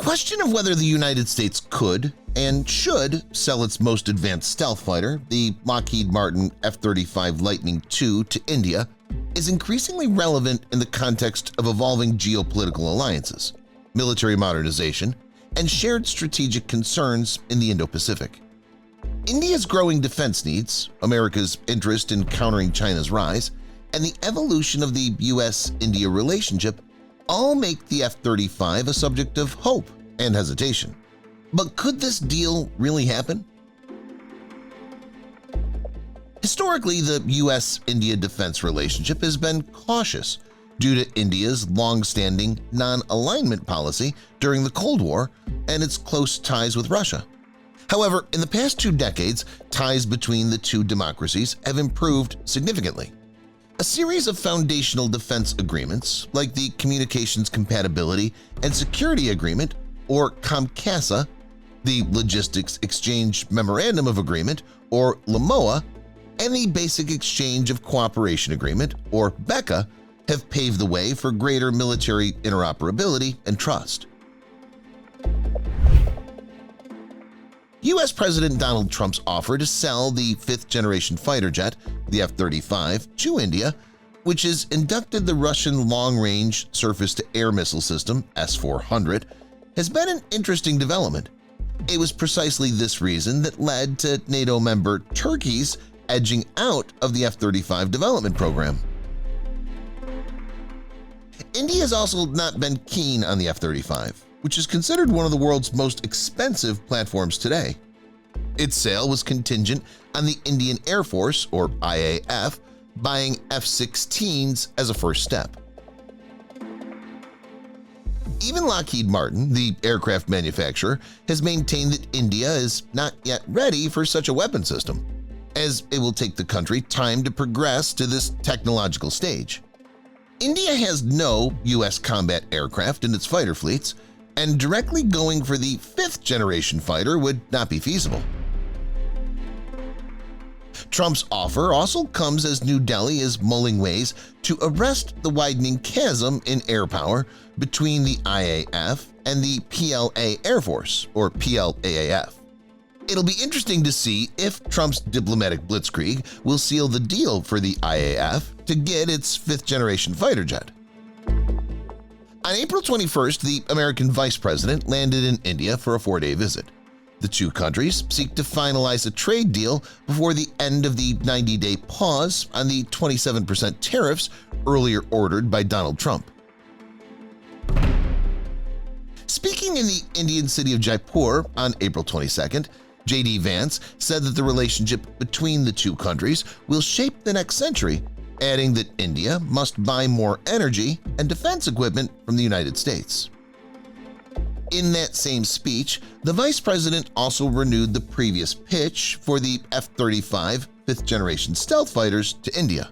question of whether the United States could and should sell its most advanced stealth fighter, the Lockheed Martin F-35 Lightning II, to India is increasingly relevant in the context of evolving geopolitical alliances, military modernization, and shared strategic concerns in the Indo-Pacific. India's growing defense needs, America's interest in countering China's rise, and the evolution of the U.S. India relationship all make the F-35 a subject of hope and hesitation. But could this deal really happen? Historically, the U.S.-India defense relationship has been cautious due to India's long-standing non-alignment policy during the Cold War and its close ties with Russia. However, in the past 2 decades, ties between the two democracies have improved significantly. A series of foundational defense agreements, like the Communications Compatibility and Security Agreement, or COMCASA, the Logistics Exchange Memorandum of Agreement, or LAMOA, and the Basic Exchange of Cooperation Agreement, or BECA, have paved the way for greater military interoperability and trust. U.S. President Donald Trump's offer to sell the 5th-generation fighter jet, the F-35, to India, which has inducted the Russian long-range surface-to-air missile system S-400, has been an interesting development. It was precisely this reason that led to NATO member Turkey's edging out of the F-35 development program. India has also not been keen on the F-35, which is considered one of the world's most expensive platforms today. Its sale was contingent on the Indian Air Force, or IAF, buying F-16s as a first step. Even Lockheed Martin, the aircraft manufacturer, has maintained that India is not yet ready for such a weapon system, as it will take the country time to progress to this technological stage. India has no U.S. combat aircraft in its fighter fleets, and directly going for the 5th-generation fighter would not be feasible. Trump's offer also comes as New Delhi is mulling ways to arrest the widening chasm in air power between the IAF and the PLA Air Force, or PLAAF. It'll be interesting to see if Trump's diplomatic blitzkrieg will seal the deal for the IAF to get its 5th-generation fighter jet. On April 21st, the American Vice President landed in India for a 4-day visit. The two countries seek to finalize a trade deal before the end of the 90-day pause on the 27% tariffs earlier ordered by Donald Trump. Speaking in the Indian city of Jaipur on April 22nd, J.D. Vance said that the relationship between the two countries will shape the next century, adding that India must buy more energy and defense equipment from the United States. In that same speech, the Vice President also renewed the previous pitch for the F-35 5th-generation stealth fighters to India.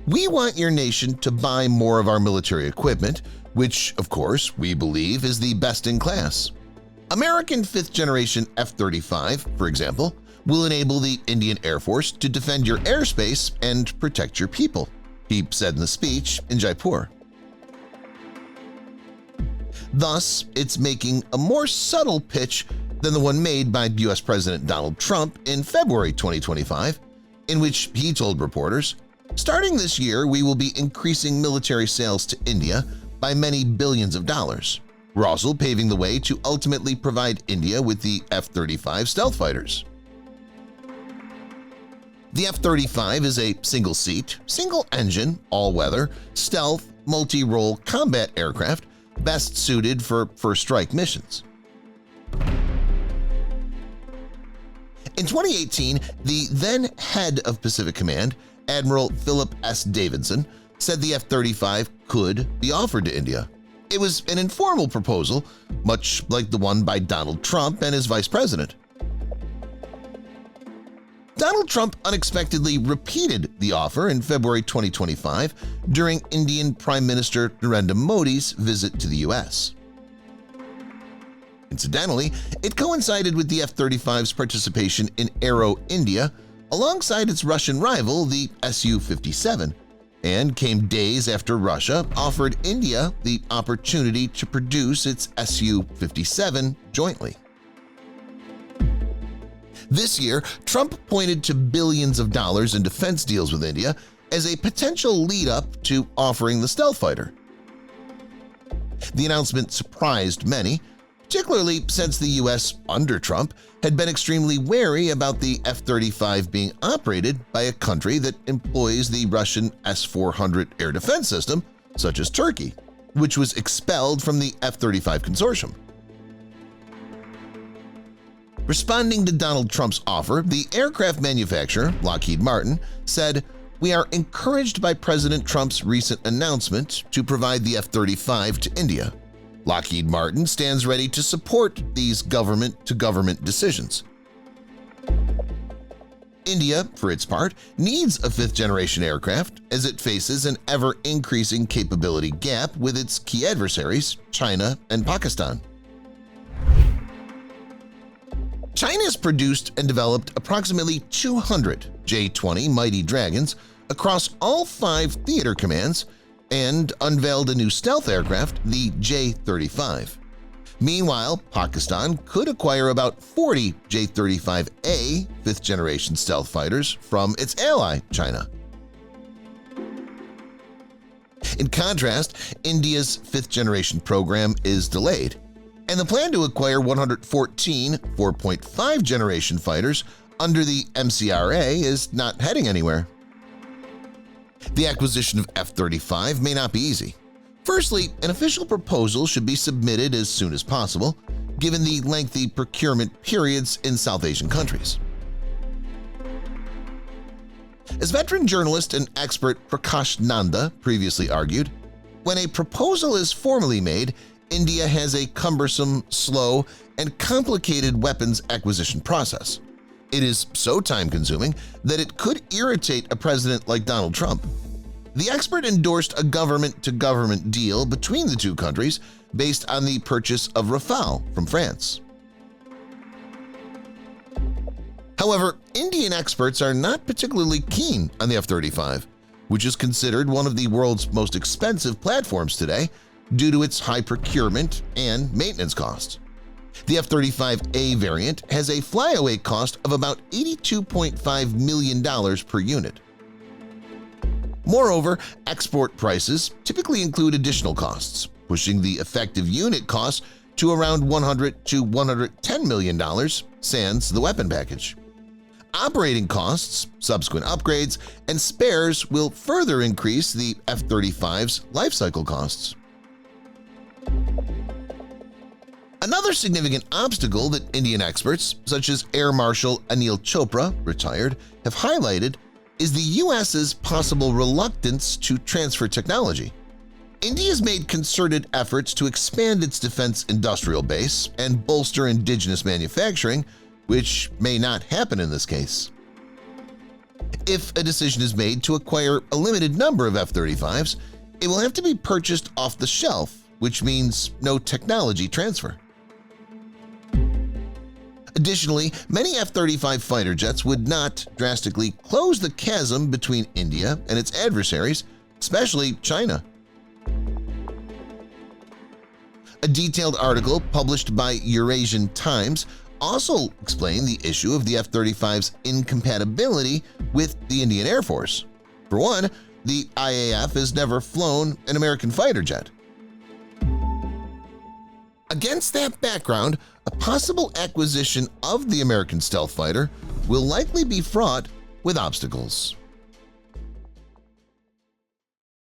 "We want your nation to buy more of our military equipment, which, of course, we believe is the best in class. American 5th-generation F-35, for example, will enable the Indian Air Force to defend your airspace and protect your people," he said in the speech in Jaipur. Thus, it's making a more subtle pitch than the one made by U.S. President Donald Trump in February 2025, in which he told reporters, "Starting this year, we will be increasing military sales to India by many billions of dollars. We're also paving the way to ultimately provide India with the F-35 stealth fighters." The F-35 is a single-seat, single-engine, all-weather, stealth, multi-role combat aircraft best suited for first-strike missions. In 2018, the then head of Pacific Command, Admiral Philip S. Davidson, said the F-35 could be offered to India. It was an informal proposal, much like the one by Donald Trump and his vice president. Donald Trump unexpectedly repeated the offer in February 2025 during Indian Prime Minister Narendra Modi's visit to the U.S. Incidentally, it coincided with the F-35's participation in Aero India alongside its Russian rival, the Su-57, and came days after Russia offered India the opportunity to produce its Su-57 jointly. This year, Trump pointed to billions of dollars in defense deals with India as a potential lead-up to offering the stealth fighter. The announcement surprised many, particularly since the U.S. under Trump had been extremely wary about the F-35 being operated by a country that employs the Russian S-400 air defense system, such as Turkey, which was expelled from the F-35 consortium. Responding to Donald Trump's offer, the aircraft manufacturer, Lockheed Martin, said, "We are encouraged by President Trump's recent announcement to provide the F-35 to India. Lockheed Martin stands ready to support these government-to-government decisions." India, for its part, needs a fifth-generation aircraft as it faces an ever-increasing capability gap with its key adversaries, China and Pakistan. China has produced and developed approximately 200 J-20 Mighty Dragons across all 5 theater commands and unveiled a new stealth aircraft, the J-35. Meanwhile, Pakistan could acquire about 40 J-35A fifth-generation stealth fighters from its ally, China. In contrast, India's fifth-generation program is delayed, and the plan to acquire 114 4.5-generation fighters under the MCRA is not heading anywhere. The acquisition of F-35 may not be easy. Firstly, an official proposal should be submitted as soon as possible, given the lengthy procurement periods in South Asian countries. As veteran journalist and expert Prakash Nanda previously argued, when a proposal is formally made, India has a cumbersome, slow, and complicated weapons acquisition process. It is so time-consuming that it could irritate a president like Donald Trump. The expert endorsed a government-to-government deal between the two countries based on the purchase of Rafale from France. However, Indian experts are not particularly keen on the F-35, which is considered one of the world's most expensive platforms today due to its high procurement and maintenance costs. The F-35A variant has a flyaway cost of about $82.5 million per unit. Moreover, export prices typically include additional costs, pushing the effective unit cost to around $100 to $110 million, sans the weapon package. Operating costs, subsequent upgrades, and spares will further increase the F-35's lifecycle costs. Another significant obstacle that Indian experts, such as Air Marshal Anil Chopra, retired, have highlighted is the U.S.'s possible reluctance to transfer technology. India has made concerted efforts to expand its defense industrial base and bolster indigenous manufacturing, which may not happen in this case. If a decision is made to acquire a limited number of F-35s, it will have to be purchased off the shelf, which means no technology transfer. Additionally, many F-35 fighter jets would not drastically close the chasm between India and its adversaries, especially China. A detailed article published by Eurasian Times also explained the issue of the F-35's incompatibility with the Indian Air Force. For one, the IAF has never flown an American fighter jet. Against that background, a possible acquisition of the American stealth fighter will likely be fraught with obstacles.